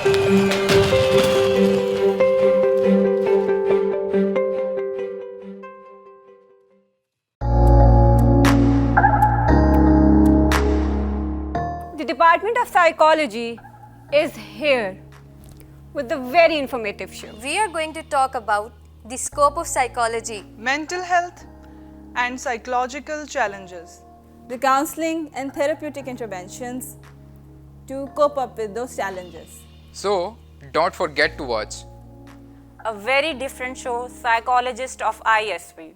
The Department of Psychology is here with a very informative show. We are going to talk about the scope of psychology, mental health and psychological challenges, the counseling and therapeutic interventions to cope up with those challenges. So, don't forget to watch A very different show, Psychologist of ISP.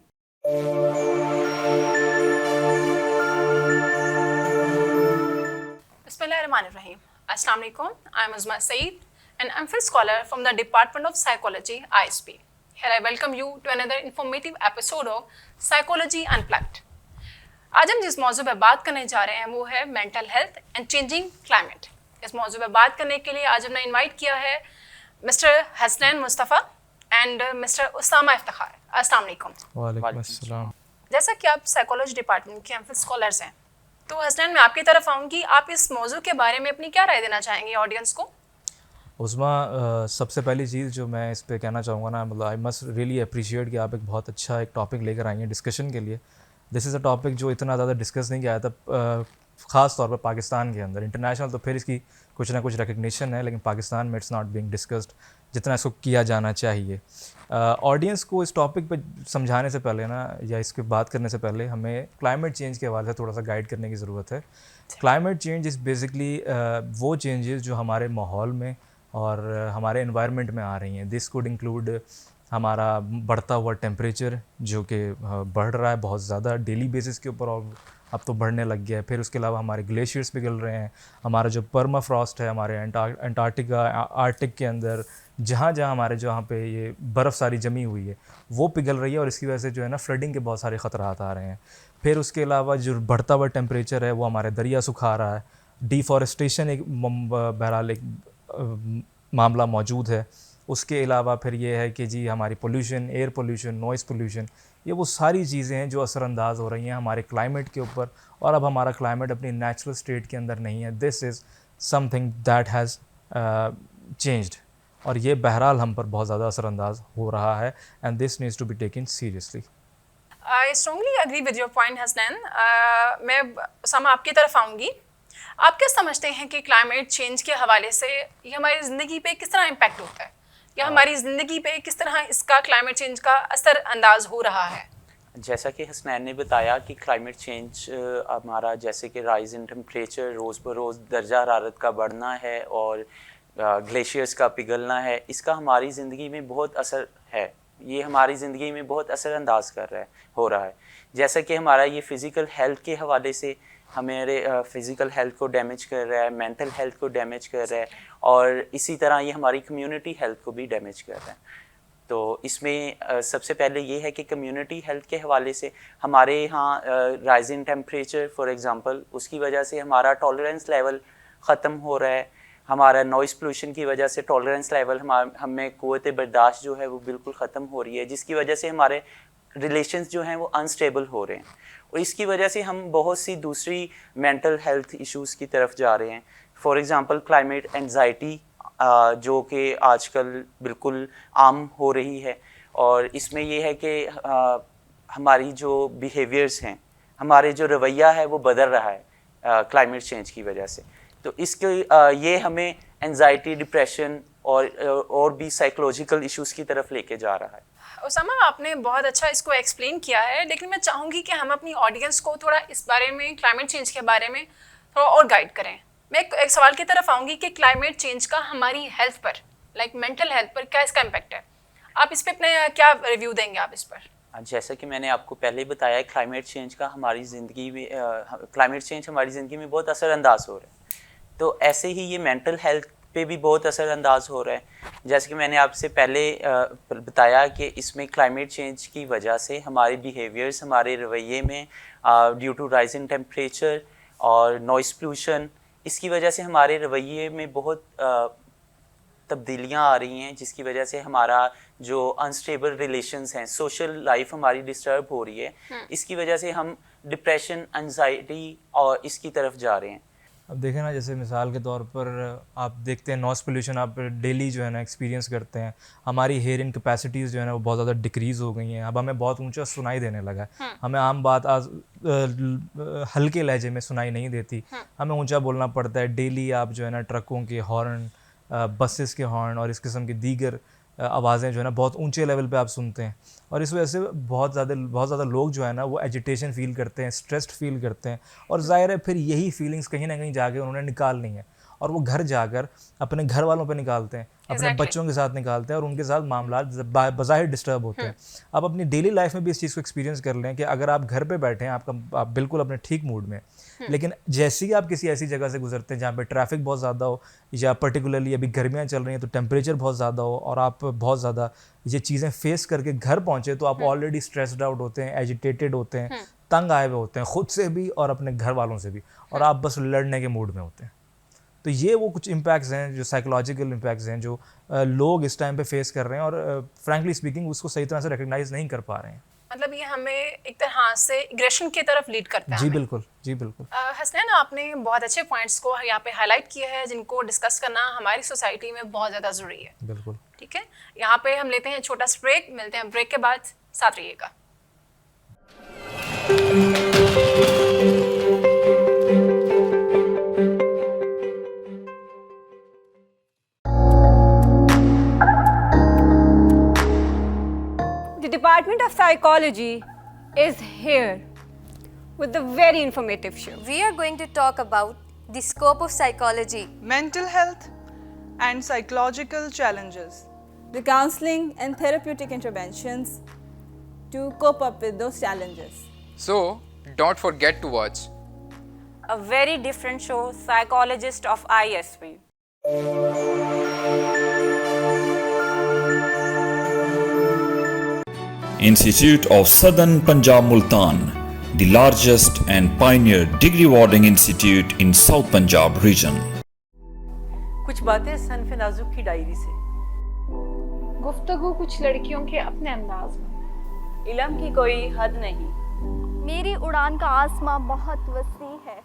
Bismillahirrahmanirrahim. Assalamu alaikum. I am Uzma Saeed and I am field scholar from the Department of Psychology, ISP. Here I welcome you to another informative episode of Psychology Unplugged. आज हम जिस मौजू पर बात करने जा रहे हैं वो है mental health and changing climate. इस मौजू पर बात करने के लिए आज हमने इनवाइट किया है mister Hasnain Mustafa and mister Usama Iftikhar. अस्सलाम वालेकुम। वालेकुम अस्सलाम। जैसा कि आप साइकोलॉजी डिपार्टमेंट के एमफिल स्कॉलर्स हैं, तो हसनैन मैं आपकी तरफ आऊँगी, आप इस मौजू के बारे में अपनी क्या राय देना चाहेंगे ऑडियंस को? उस्मा, सबसे पहली चीज़ जो मैं इस पे कहना चाहूँगा ना, मतलब आई मस्ट रियली अप्रिशिएट कि आप एक बहुत अच्छा एक टॉपिक लेकर आई हैं डिस्कशन के लिए। दिस इज़ अ टॉपिक जो इतना ज़्यादा डिस्कस नहीं किया था, ख़ास तौर पर पाकिस्तान के अंदर। इंटरनेशनल तो फिर इसकी कुछ ना कुछ रिकग्निशन है, लेकिन पाकिस्तान में इट्स नॉट बीइंग डिस्कस्ड जितना इसको किया जाना चाहिए। ऑडियंस को इस टॉपिक पे समझाने से पहले ना, या इसकी बात करने से पहले, हमें क्लाइमेट चेंज के हवाले से थोड़ा सा गाइड करने की ज़रूरत है। क्लाइमेट चेंज इज़ बेसिकली वो चेंजेस जो हमारे माहौल में और हमारे एनवायरनमेंट में आ रही हैं। दिस कुड इंक्लूड हमारा बढ़ता हुआ टेम्परेचर जो कि बढ़ रहा है बहुत ज़्यादा डेली बेसिस के ऊपर, और अब तो बढ़ने लग गया है। फिर उसके अलावा हमारे ग्लेशियर्स पिघल रहे हैं, हमारा जो परमाफ्रॉस्ट है हमारे अंटार्कटिका आर्टिक के अंदर, जहाँ जहाँ पे ये बर्फ़ सारी जमी हुई है वो पिघल रही है, और इसकी वजह से जो है ना फ्लडिंग के बहुत सारे ख़तरात आ रहे हैं। फिर उसके अलावा जो बढ़ता हुआ टेम्परेचर है वो हमारे दरिया सुखा रहा है। डिफॉरेस्टेशन एक बहरहाल एक मामला मौजूद है। उसके अलावा फिर ये है कि जी हमारी pollution, air pollution, noise pollution, ये वो सारी चीज़ें हैं जो असरअंदाज हो रही हैं हमारे क्लाइमेट के ऊपर, और अब हमारा क्लाइमेट अपनी नेचुरल स्टेट के अंदर नहीं है। This is something that has changed, और ये बहरहाल हम पर बहुत ज़्यादा असरअंदाज हो रहा है, and this needs to be taken seriously. I strongly agree with your point Hasnain. मैं उसामा आपकी तरफ आऊँगी। आप क्या समझते हैं कि क्लाइमेट चेंज के हवाले से ये हमारी ज़िंदगी पे किस तरह इम्पैक्ट होता है, या हमारी ज़िंदगी पे किस तरह इसका क्लाइमेट चेंज का असर अंदाज हो रहा है? जैसा कि हसनैन ने बताया कि क्लाइमेट चेंज हमारा, जैसे कि राइज इन टेम्परेचर, रोज़ ब रोज़ दर्जा हरारत का बढ़ना है और ग्लेशियर्स का पिघलना है, इसका हमारी ज़िंदगी में बहुत असर है। ये हमारी ज़िंदगी में बहुत असरअंदाज हो रहा है। जैसा कि हमारा ये फ़िज़िकल हेल्थ के हवाले से हमारे फ़िज़िकल हेल्थ को डैमेज कर रहा है, मेंटल हेल्थ को डैमेज कर रहा है, और इसी तरह ये हमारी कम्युनिटी हेल्थ को भी डैमेज कर रहा है। तो इसमें सबसे पहले ये है कि कम्युनिटी हेल्थ के हवाले से हमारे यहाँ राइजिंग टेम्परेचर फॉर एग्ज़ाम्पल, उसकी वजह से हमारा टॉलरेंस लेवल ख़त्म हो रहा है। हमारा नॉइज़ पोल्यूशन की वजह से टॉलरेंस लेवल हमें क़ुव्वत बर्दाश्त जो है वो बिल्कुल ख़त्म हो रही है, जिसकी वजह से हमारे रिलेशंस जो हैं वो अनस्टेबल हो रहे हैं, और इसकी वजह से हम बहुत सी दूसरी मेंटल हेल्थ इश्यूज़ की तरफ जा रहे हैं। फॉर एग्ज़ाम्पल क्लाइमेट एंजाइटी, जो कि आजकल बिल्कुल आम हो रही है, और इसमें ये है कि हमारी जो बिहेवियर्स हैं, हमारे जो रवैया है वो बदल रहा है क्लाइमेट चेंज की वजह से। तो इसके ये हमें एंजाइटी, डिप्रेशन और भी साइकोलॉजिकल इश्यूज़ की तरफ लेके जा रहा है। उसामा, आपने बहुत अच्छा इसको एक्सप्लेन किया है, लेकिन मैं चाहूँगी कि हम अपनी ऑडियंस को थोड़ा इस बारे में, क्लाइमेट चेंज के बारे में थोड़ा और गाइड करें। मैं एक सवाल की तरफ आऊँगी कि क्लाइमेट चेंज का हमारी हेल्थ पर, लाइक मेंटल हेल्थ पर क्या इसका इम्पैक्ट है? आप इस पर अपने क्या रिव्यू देंगे आप इस पर? जैसा कि मैंने आपको पहले ही बताया, क्लाइमेट चेंज हमारी ज़िंदगी में बहुत असरअंदाज हो रहा है। तो ऐसे ही ये मेंटल हेल्थ पे भी बहुत असरअंदाज हो रहा है। जैसे कि मैंने आपसे पहले बताया कि इसमें क्लाइमेट चेंज की वजह से हमारे बिहेवियर्स, हमारे रवैये में due to rise in temperature और नॉइज़ पोल्यूशन, इसकी वजह से हमारे रवैये में बहुत तब्दीलियां आ रही हैं, जिसकी वजह से हमारा जो अनस्टेबल रिलेशंस हैं, सोशल लाइफ हमारी डिस्टर्ब हो रही है। इसकी वजह से हम डिप्रेशन, एंजाइटी और इसकी तरफ जा रहे हैं। अब देखें ना, जैसे मिसाल के तौर पर आप देखते हैं नॉइस पोल्यूशन आप डेली जो है ना एक्सपीरियंस करते हैं। हमारी हेयरिंग कैपेसिटीज़ जो है ना वो बहुत ज़्यादा डिक्रीज़ हो गई हैं। अब हमें बहुत ऊंचा सुनाई देने लगा है। हमें आम बात आज हल्के लहजे में सुनाई नहीं देती, हमें ऊंचा बोलना पड़ता है। डेली आप जो है ना ट्रकों के हॉर्न, बसेस के हॉर्न और इस किस्म की दीगर आवाज़ें जो है ना बहुत ऊंचे लेवल पे आप सुनते हैं। और इस वजह से बहुत ज़्यादा लोग जो है ना वो एजिटेशन फील करते हैं, स्ट्रेस्ड फील करते हैं। और ज़ाहिर है फिर यही फीलिंग्स कहीं ना कहीं जाके उन्होंने निकालनी है, और वो घर जाकर अपने घर वालों पे निकालते हैं, अपने बच्चों के साथ निकालते हैं, और उनके साथ मामला बज़ाहिर डिस्टर्ब होते हैं। आप अपनी डेली लाइफ में भी इस चीज़ को एक्सपीरियंस कर लें कि अगर आप घर पे बैठे हैं, आप बिल्कुल अपने ठीक मूड में, लेकिन जैसे ही आप किसी ऐसी जगह से गुजरते हैं जहाँ पे ट्रैफिक बहुत ज़्यादा हो, या पर्टिकुलरली अभी गर्मियाँ चल रही हैं तो टेम्परेचर बहुत ज़्यादा हो, और आप बहुत ज़्यादा ये चीज़ें फेस करके घर पहुँचे, तो आप ऑलरेडी स्ट्रेस्ड आउट होते हैं, एजिटेटेड होते हैं, तंग आए हुए होते हैं खुद से भी और अपने घर वालों से भी, और आप बस लड़ने के मूड में होते हैं। तो ये वो कुछ इम्पैक्ट्स हैं, जो साइकोलॉजिकल इम्पैक्ट्स हैं, जो लोग इस टाइम पे फेस कर रहे हैं, और फ्रैंकली स्पीकिंग उसको सही तरह से रिकग्नाइज नहीं कर पा रहे हैं। मतलब ये हमें एक तरह से एग्रेशन की तरफ लीड करता है। जी बिल्कुल, जी बिल्कुल। हसनैन, आपने बहुत अच्छे पॉइंट्स को यहाँ पे हाईलाइट किया है, जिनको डिस्कस करना हमारी सोसाइटी में बहुत ज़्यादा ज़रूरी है। बिल्कुल, ठीक है, यहाँ पे हम लेते हैं छोटा सा ब्रेक, मिलते हैं ब्रेक के बाद, साथ रहिएगा। The Department of Psychology is here with a very informative show. We are going to talk about the scope of psychology, mental health, and psychological challenges. The counseling and therapeutic interventions to cope up with those challenges. So, don't forget to watch a very different show, Psychologist of ISP. Institute of Southern Punjab Multan, the largest and pioneer degree awarding institute in South Punjab region. कुछ बातें सनफ नाजुक की diary से, गुफ्तगू कुछ लड़कियों के अपने अंदाज में, इल्म की कोई हद नहीं, मेरी उड़ान का आसमां बहुत वसी है,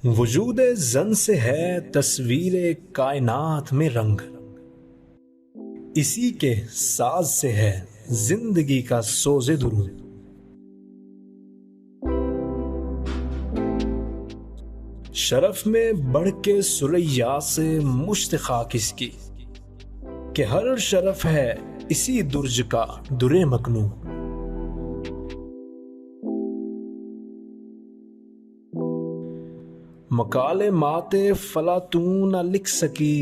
वजूद जन से है तस्वीर कायनात में रंग, इसी के साज से है जिंदगी का सोज़े दुरूद। शरफ में बढ़ के सुरैया से मुश्तखा किसकी, कि हर शरफ है इसी दुर्ज का दुरे मकनू। मकाले माते फला तू न लिख सकी,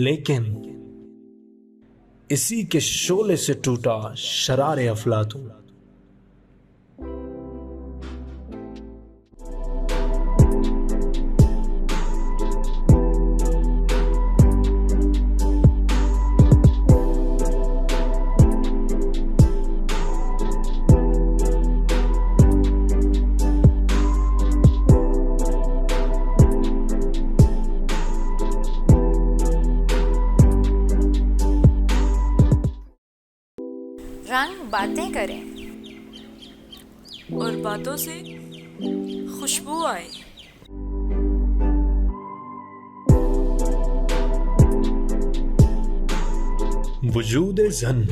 लेकिन इसी के शोले से टूटा शरारे अफलातून। रंग बातें करें और बातों से खुशबू आए। वजूद जन।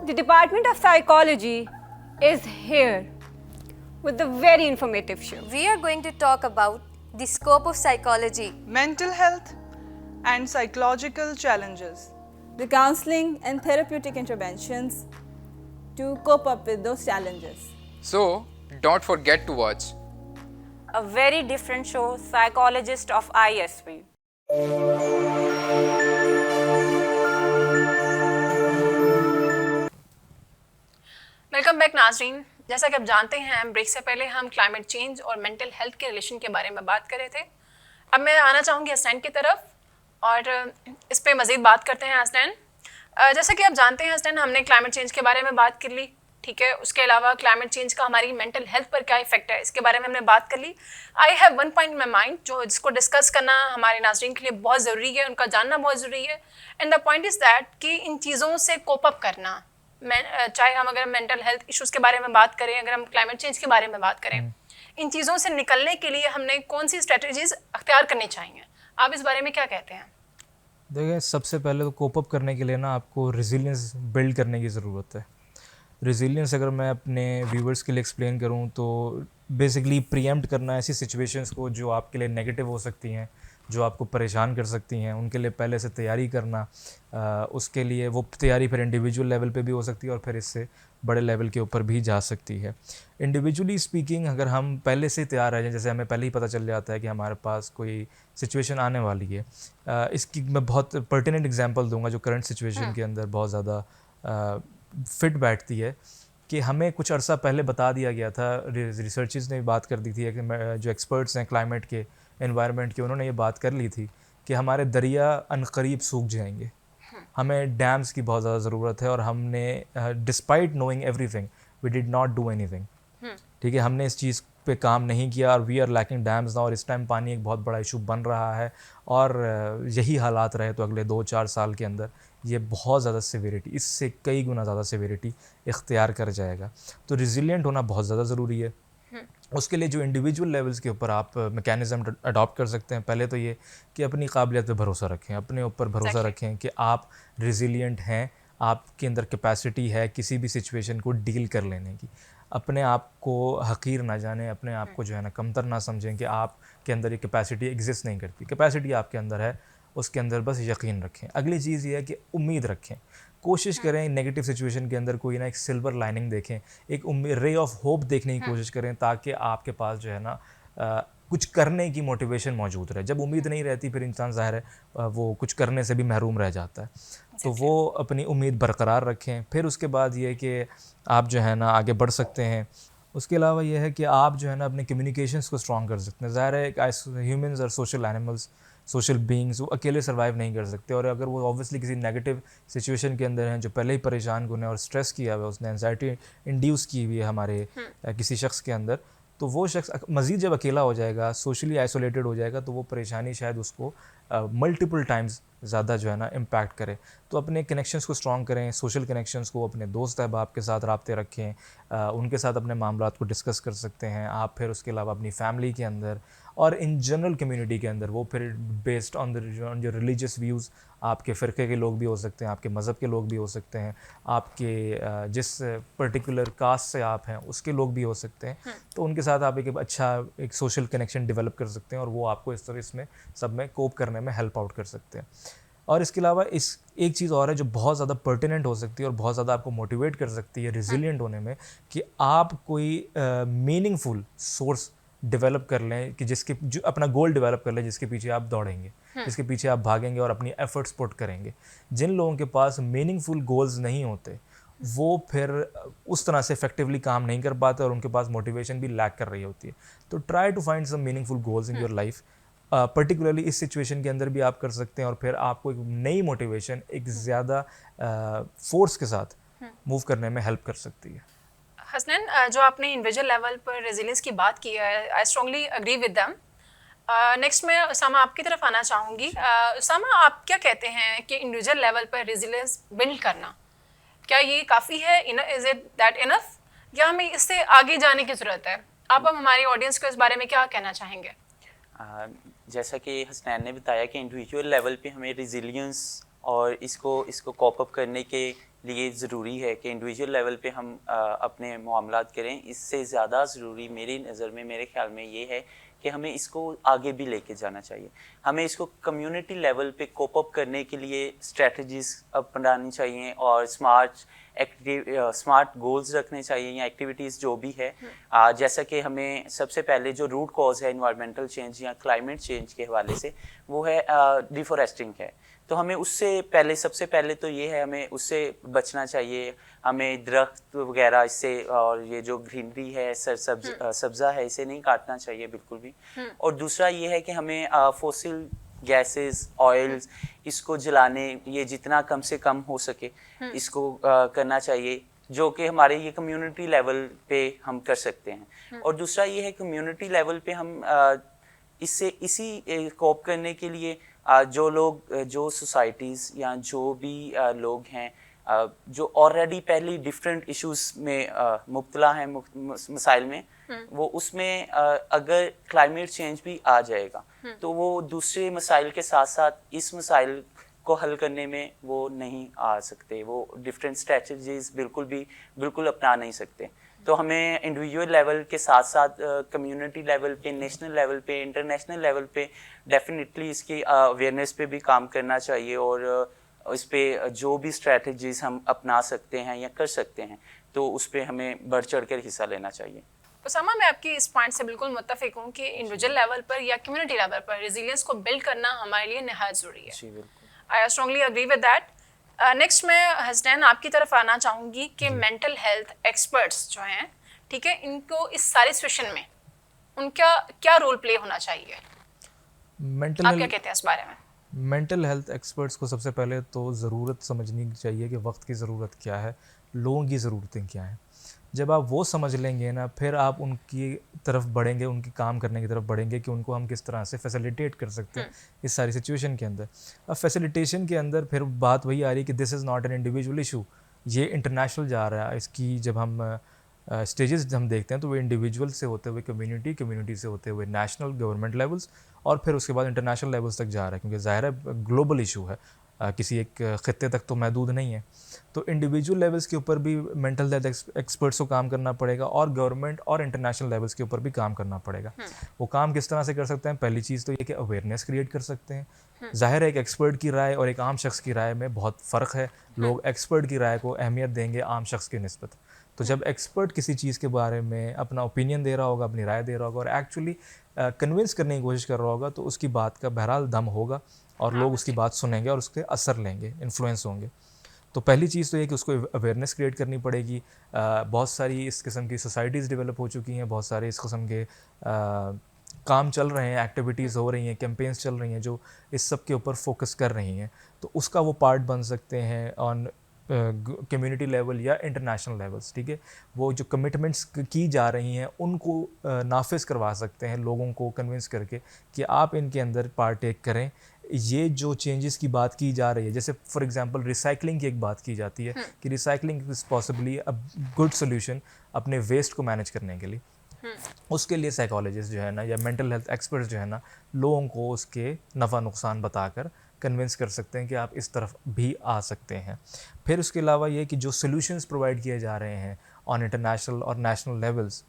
The Department of Psychology is here with a very informative show. We are going to talk about the scope of psychology, mental health, and psychological challenges. The counseling and therapeutic interventions to cope up with those challenges. So, don't forget to watch a very different show, Psychologist of ISP. Welcome back नाजरीन। जैसा कि आप जानते हैं, break से पहले हम climate change और मेंटल हेल्थ के रिलेशन के बारे में बात कर रहे थे। अब मैं आना चाहूँगी हसनैन की तरफ और इस पे मज़ीद बात करते हैं। हसनैन, जैसा कि आप जानते हैं हसनैन, हमने क्लाइमेट चेंज के बारे में बात कर ली, ठीक है, उसके अलावा क्लाइमेट चेंज का हमारी मेंटल हेल्थ पर क्या इफेक्ट है, इसके बारे में हमने बात कर ली. I have one point in my mind जिसको डिस्कस करना हमारे नाज़रीन के लिए बहुत ज़रूरी है, उनका जानना बहुत ज़रूरी है. And the point is that कि इन चीज़ों से कोप अप करना, चाहे हम अगर मेंटल हेल्थ इश्यूज़ के बारे में बात करें, अगर हम क्लाइमेट चेंज के बारे में बात करें, इन चीज़ों से निकलने के लिए हमने कौन सी स्ट्रेटजीज अख्तियार करनी चाहिए, आप इस बारे में क्या कहते हैं? देखिए, सबसे पहले तो कोप अप करने के लिए ना आपको रेजिलियंस बिल्ड करने की ज़रूरत है. रेजिलियंस अगर मैं अपने व्यूवर्स के लिए एक्सप्लेन करूं तो बेसिकली प्रीएम्प्ट करना ऐसी सिचुएशंस को जो आपके लिए नेगेटिव हो सकती हैं, जो आपको परेशान कर सकती हैं, उनके लिए पहले से तैयारी करना. उसके लिए वो तैयारी फिर इंडिविजुअल लेवल पे भी हो सकती है और फिर इससे बड़े लेवल के ऊपर भी जा सकती है. इंडिविजुअली स्पीकिंग अगर हम पहले से तैयार रह जाएं, जैसे हमें पहले ही पता चल जाता है कि हमारे पास कोई सिचुएशन आने वाली है, इसकी मैं बहुत पर्टिनेंट एग्जांपल दूंगा जो करंट सिचुएशन के अंदर बहुत ज़्यादा फिट बैठती है. कि हमें कुछ अरसा पहले बता दिया गया था, रिसर्चर्स ने भी बात कर दी थी कि जो एक्सपर्ट्स हैं क्लाइमेट के, एनवायरनमेंट के, उन्होंने ये बात कर ली थी कि हमारे दरिया अनकरीब सूख जाएंगे. हमें डैम्स की बहुत ज़्यादा ज़रूरत है और हमने despite knowing everything we did not do anything. ठीक है, हमने इस चीज़ पे काम नहीं किया और वी आर लैकिंग डैम्स ना, और इस टाइम पानी एक बहुत बड़ा इशू बन रहा है. और यही हालात रहे तो अगले 2-4 साल के अंदर ये बहुत ज़्यादा सिविरिटी, इससे कई गुना ज़्यादा सिविरिटी इख्तियार कर जाएगा. तो रिजिलियंट होना बहुत ज़्यादा ज़रूरी है. उसके लिए जो इंडिविजुअल लेवल्स के ऊपर आप मैकेनिज़्म अडॉप्ट कर सकते हैं, पहले तो ये कि अपनी काबिलियत पे भरोसा रखें, अपने ऊपर भरोसा रखें कि आप रिजिलियंट हैं, आपके अंदर कैपेसिटी है किसी भी सिचुएशन को डील कर लेने की. अपने आप को हकीर ना जाने, अपने आप को जो है ना कमतर ना समझें कि आपके अंदर ये कैपेसिटी एग्जिस्ट नहीं करती. कैपेसिटी आपके अंदर है, उसके अंदर बस यकीन रखें. अगली चीज़ ये है कि उम्मीद रखें. कोशिश करें नेगेटिव सिचुएशन के अंदर कोई ना एक सिल्वर लाइनिंग देखें, एक रे ऑफ होप देखने की कोशिश करें, ताकि आपके पास जो है ना कुछ करने की मोटिवेशन मौजूद रहे. जब उम्मीद नहीं रहती फिर इंसान ज़ाहिर है वो कुछ करने से भी महरूम रह जाता है. तो वो अपनी उम्मीद बरकरार रखें. फिर उसके बाद ये कि आप जो है ना आगे बढ़ सकते हैं. उसके अलावा ये है कि आप जो है ना अपने कम्युनिकेशंस को स्ट्रॉन्ग कर सकते हैं. ज़ाहिर है ह्यूमंस और सोशल एनिमल्स, सोशल बीइंग्स, वो अकेले सर्वाइव नहीं कर सकते. और अगर वो ऑब्वियसली किसी नेगेटिव सिचुएशन के अंदर हैं, जो पहले ही परेशान गुने और स्ट्रेस किया हुआ है, उसने एंजाइटी इंड्यूस की हुई है हमारे किसी शख्स के अंदर, तो वो शख्स मज़ीद जब अकेला हो जाएगा, सोशली आइसोलेटेड हो जाएगा, तो वो परेशानी शायद उसको मल्टीपल टाइम्स ज़्यादा जो है ना इम्पैक्ट करे. तो अपने कनेक्शंस को स्ट्रॉन्ग करें, सोशल कनेक्शंस को, अपने दोस्त अहबाब के साथ राब्ते रखें, उनके साथ अपने मामलात को डिस्कस कर सकते हैं आप. फिर उसके अलावा अपनी फैमिली के अंदर और इन जनरल कम्युनिटी के अंदर, वो फिर बेस्ड ऑन जो रिलीजियस व्यूज़, आपके फ़िरक़े के लोग भी हो सकते हैं, आपके मज़हब के लोग भी हो सकते हैं, आपके जिस पर्टिकुलर कास्ट से आप हैं उसके लोग भी हो सकते हैं. तो उनके साथ आप एक अच्छा एक सोशल कनेक्शन डेवलप कर सकते हैं और वो आपको इस तरह इसमें सब में कोप करने में हेल्प आउट कर सकते हैं. और इसके अलावा इस एक चीज़ और है जो बहुत ज़्यादा पर्टिनेंट हो सकती है और बहुत ज़्यादा आपको मोटिवेट कर सकती है रिजिलियंट होने में, कि आप कोई मीनिंगफुल सोर्स डेवलप कर लें, कि जिसके जो अपना गोल डेवलप कर लें, जिसके पीछे आप दौड़ेंगे, जिसके पीछे आप भागेंगे और अपनी एफर्ट्स पुट करेंगे. जिन लोगों के पास मीनिंगफुल गोल्स नहीं होते, वो फिर उस तरह से इफेक्टिवली काम नहीं कर पाते और उनके पास मोटिवेशन भी लैक कर रही होती है. तो try to find some meaningful goals in your life. Particularly इस सिचुएशन के अंदर भी आप कर सकते हैं और फिर आपको एक नई मोटिवेशन, एक ज़्यादा फोर्स के साथ मूव करने में हेल्प कर सकती है. हसनैन, जो आपने इंडिविजुअल लेवल पर रेजिलियंस की बात की है, I strongly agree with them. Next मैं उसामा आपकी तरफ आना चाहूँगी. उसामा, आप क्या कहते हैं कि इंडिविजुअल लेवल पर रेजिलियंस बिल्ड करना, क्या ये काफ़ी है? इज़ इट दैट इनफ, या हमें इससे आगे जाने की ज़रूरत है? आप अब हमारी ऑडियंस को इस बारे में क्या कहना चाहेंगे? जैसा कि हसनैन ने बताया कि इंडिविजुअल लेवल पे हमें रेजिलियंस और इसको कॉप अप करने के लिए ज़रूरी है कि इंडिविजुअल लेवल पे हम अपने मामलात करें. इससे ज़्यादा ज़रूरी मेरी नज़र में, मेरे ख्याल में ये है कि हमें इसको आगे भी लेके जाना चाहिए. हमें इसको कम्युनिटी लेवल पे कोप अप करने के लिए स्ट्रेटजीज़ अपनानी चाहिए और स्मार्ट गोल्स रखने चाहिए या एक्टिविटीज़ जो भी है. जैसा कि हमें सबसे पहले जो रूट कॉज है इन्वायरमेंटल चेंज या क्लाइमेट चेंज के हवाले से, वो है डिफॉरेस्टिंग है. तो हमें उससे पहले, सबसे पहले तो ये है, हमें उससे बचना चाहिए. हमें दरख्त वगैरह इससे, और ये जो ग्रीनरी है, सब्ज़ा है, इसे नहीं काटना चाहिए बिल्कुल भी. और दूसरा ये है कि हमें फॉसिल गैसेस, ऑयल्स, इसको जलाने, ये जितना कम से कम हो सके इसको करना चाहिए. जो कि हमारे ये कम्युनिटी लेवल पे हम कर सकते हैं। और दूसरा ये है कम्युनिटी लेवल पे हम इसी कोप करने के लिए जो लोग जो सोसाइटीज़ या जो भी लोग हैं जो ऑलरेडी पहले डिफरेंट इश्यूज में मुब्तला हैं मसाइल में, वो उसमें अगर क्लाइमेट चेंज भी आ जाएगा तो वो दूसरे मसाइल के साथ साथ इस मसाइल को हल करने में वो नहीं आ सकते, वो डिफरेंट स्ट्रेटजीज बिल्कुल अपना नहीं सकते। तो हमें इंडिविजुअल लेवल के साथ साथ कम्युनिटी लेवल पे, नेशनल लेवल पे, इंटरनेशनल लेवल पे डेफिनेटली इसकी अवेयरनेस पे भी काम करना चाहिए और इस पे जो भी स्ट्रेटजीज हम अपना सकते हैं या कर सकते हैं तो उस पे हमें बढ़ चढ़ कर हिस्सा लेना चाहिए। उसामा, मैं आपकी इस पॉइंट से बिल्कुल मुत्तफिक हूँ कि इंडिविजुअल लेवल पर या कम्युनिटी लेवल पर रेजिलियंस को बिल्ड करना हमारे लिए नहायत ज़रूरी है। जी बिल्कुल, I strongly agree with that. Next मैं हसनैन आपकी तरफ आना चाहूँगी कि मेंटल हेल्थ एक्सपर्ट्स जो हैं, ठीक है, इनको इस सारी सिचुएशन में उनका क्या रोल प्ले होना चाहिए? आप क्या कहते हैं इस बारे में? मेंटल हेल्थ एक्सपर्ट्स को सबसे पहले तो ज़रूरत समझनी चाहिए कि वक्त की ज़रूरत क्या है, लोगों की ज़रूरतें क्या हैं। जब आप वो समझ लेंगे ना, फिर आप उनकी तरफ बढ़ेंगे, उनकी काम करने की तरफ बढ़ेंगे कि उनको हम किस तरह से फैसिलिटेट कर सकते हैं इस सारी सिचुएशन के अंदर। अब फैसिलिटेशन के अंदर फिर बात वही आ रही है कि this is not an individual issue, ये इंटरनेशनल जा रहा है। इसकी जब हम स्टेजेस हम देखते हैं तो वो इंडिविजुअल से होते हुए कम्युनिटी से होते हुए नेशनल गवर्नमेंट लेवल्स और फिर उसके बाद इंटरनेशनल लेवल्स तक जा रहा है, क्योंकि ज़ाहिर है ग्लोबल इशू है, किसी एक ख़ित्ते तक तो महदूद नहीं है। तो इंडिविजुअल लेवल्स के ऊपर भी मेंटल हेल्थ एक्सपर्ट्स को काम करना पड़ेगा और गवर्नमेंट और इंटरनेशनल लेवल्स के ऊपर भी काम करना पड़ेगा। वो काम किस तरह से कर सकते हैं? पहली चीज़ तो ये कि अवेयरनेस क्रिएट कर सकते हैं। ज़ाहिर है एक एक्सपर्ट की राय और एक आम शख्स की राय में बहुत फ़र्क है। लोग एक्सपर्ट की राय को अहमियत देंगे आम शख्स की निस्बत। तो जब एक्सपर्ट किसी चीज़ के बारे में अपना ओपिनियन दे रहा होगा, अपनी राय दे रहा होगा और एक्चुअली कन्विंस करने की कोशिश कर रहा होगा, तो उसकी बात का बहरहाल दम होगा और लोग उसकी बात सुनेंगे और उसके असर लेंगे, इन्फ्लुएंस होंगे। तो पहली चीज़ तो ये कि उसको अवेयरनेस क्रिएट करनी पड़ेगी। बहुत सारी इस किस्म की सोसाइटीज़ डेवलप हो चुकी हैं, बहुत सारे इस किस्म के काम चल रहे हैं, एक्टिविटीज़ हो रही हैं, कैंपेन्स चल रही हैं जो इस सब के ऊपर फोकस कर रही हैं। तो उसका वो पार्ट बन सकते हैं ऑन कम्युनिटी लेवल या इंटरनेशनल लेवल्स, ठीक है। वो जो कमिटमेंट्स की जा रही हैं उनको नाफिज करवा सकते हैं, लोगों को कन्विंस करके कि आप इनके अंदर पार्टेक करें। ये जो चेंजेस की बात की जा रही है, जैसे फॉर एग्जांपल रिसाइकलिंग की एक बात की जाती है कि recycling is possibly a good solution अपने वेस्ट को मैनेज करने के लिए। उसके लिए साइकोलॉजिस्ट जो है ना या मेंटल हेल्थ एक्सपर्ट्स जो है ना, लोगों को उसके नफ़ा नुकसान बताकर कन्विंस कर सकते हैं कि आप इस तरफ भी आ सकते हैं। फिर उसके अलावा ये कि जो सॉल्यूशंस प्रोवाइड किए जा रहे हैं ऑन इंटरनेशनल और नेशनल लेवल्स,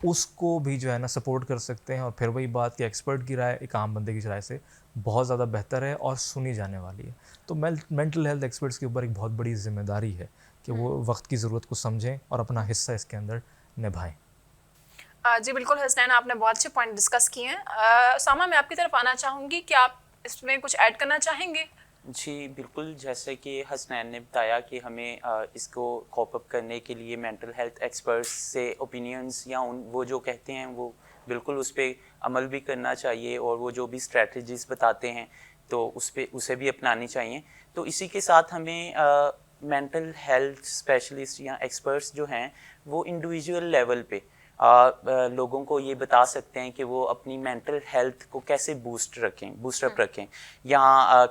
उसको भी जो है ना सपोर्ट कर सकते हैं। और फिर वही बात कि एक्सपर्ट की राय एक आम बंदे की राय से बहुत ज़्यादा बेहतर है और सुनी जाने वाली है। तो मेंटल हेल्थ एक्सपर्ट्स के ऊपर एक बहुत बड़ी जिम्मेदारी है कि वो वक्त की ज़रूरत को समझें और अपना हिस्सा इसके अंदर निभाएं। जी बिल्कुल हसनैन, आपने बहुत अच्छे पॉइंट डिस्कस किए हैं। सामा, मैं आपकी तरफ आना चाहूँगी कि आप इसमें कुछ ऐड करना चाहेंगे? जी बिल्कुल, जैसे कि हसनैन ने बताया कि हमें इसको कोप अप करने के लिए मेंटल हेल्थ एक्सपर्ट्स से ओपिनियंस या वो जो कहते हैं वो बिल्कुल उस पर अमल भी करना चाहिए और वो जो भी स्ट्रेटजीज़ बताते हैं तो उसे भी अपनानी चाहिए। तो इसी के साथ हमें मेंटल हेल्थ स्पेशलिस्ट या एक्सपर्ट्स जो हैं वो इंडिविजुअल लेवल पे लोगों को ये बता सकते हैं कि वो अपनी मेंटल हेल्थ को कैसे बूस्टअप रखें या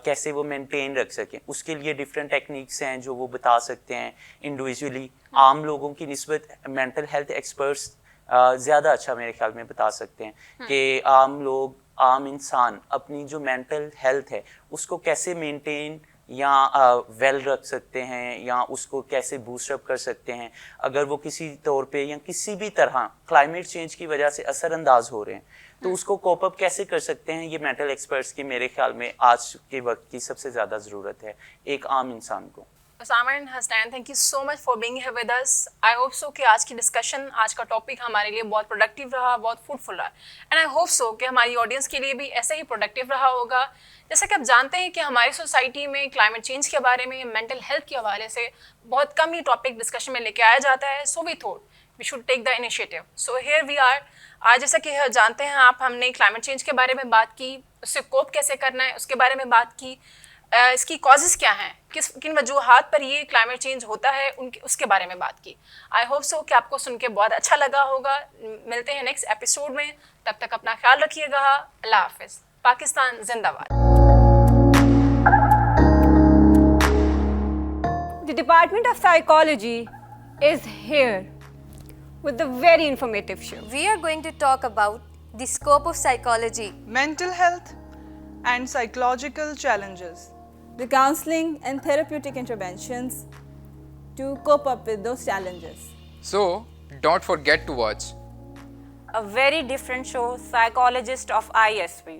कैसे वो मेंटेन रख सकें। उसके लिए डिफरेंट टेक्निक्स हैं जो वो बता सकते हैं इंडिविजुअली। आम लोगों की निस्बत मेंटल हेल्थ एक्सपर्ट्स ज़्यादा अच्छा मेरे ख्याल में बता सकते हैं कि आम इंसान अपनी जो मेंटल हेल्थ है उसको कैसे मेंटेन या वेल रख सकते हैं या उसको कैसे बूस्टअप कर सकते हैं अगर वो किसी तौर पे या किसी भी तरह क्लाइमेट चेंज की वजह से असरअंदाज हो रहे हैं, तो उसको कोप अप कैसे कर सकते हैं। ये मेंटल एक्सपर्ट्स की मेरे ख्याल में आज के वक्त की सबसे ज़्यादा ज़रूरत है एक आम इंसान को। Osama and Hasnan, thank you so much for being here with us. I hope so कि आज की डिस्कशन, आज का टॉपिक हमारे लिए बहुत प्रोडक्टिव रहा, बहुत फ्रूटफुल रहा। एंड आई होप सो कि हमारी ऑडियंस के लिए भी ऐसे ही प्रोडक्टिव रहा होगा। जैसा कि आप जानते हैं कि हमारी सोसाइटी में क्लाइमेट चेंज के बारे में, मेंटल हेल्थ के हवाले से बहुत कम ही टॉपिक डिस्कशन में लेके आया जाता है। So we thought we should take the initiative. So here we are. आज जैसा कि जानते हैं आप, हमने क्लाइमेट चेंज के बारे में बात की, उससे कोप कैसे करना है उसके बारे में बात की। इसकी कॉजेज़ क्या हैं, किन वजूहात पर ये क्लाइमेट चेंज होता है, उनके उसके बारे में बात की। आई होप सो कि आपको सुन के बहुत अच्छा लगा होगा। मिलते हैं नेक्स्ट एपिसोड में, तब तक अपना ख्याल रखिएगा। अल्लाह हाफिज़। पाकिस्तान जिंदाबाद। The Department of Psychology is here with a very informative show. We are going to talk about the scope of psychology, mental health, and psychological challenges, the counseling and therapeutic interventions to cope up with those challenges. So, don't forget to watch A very different show, Psychologist of ISP.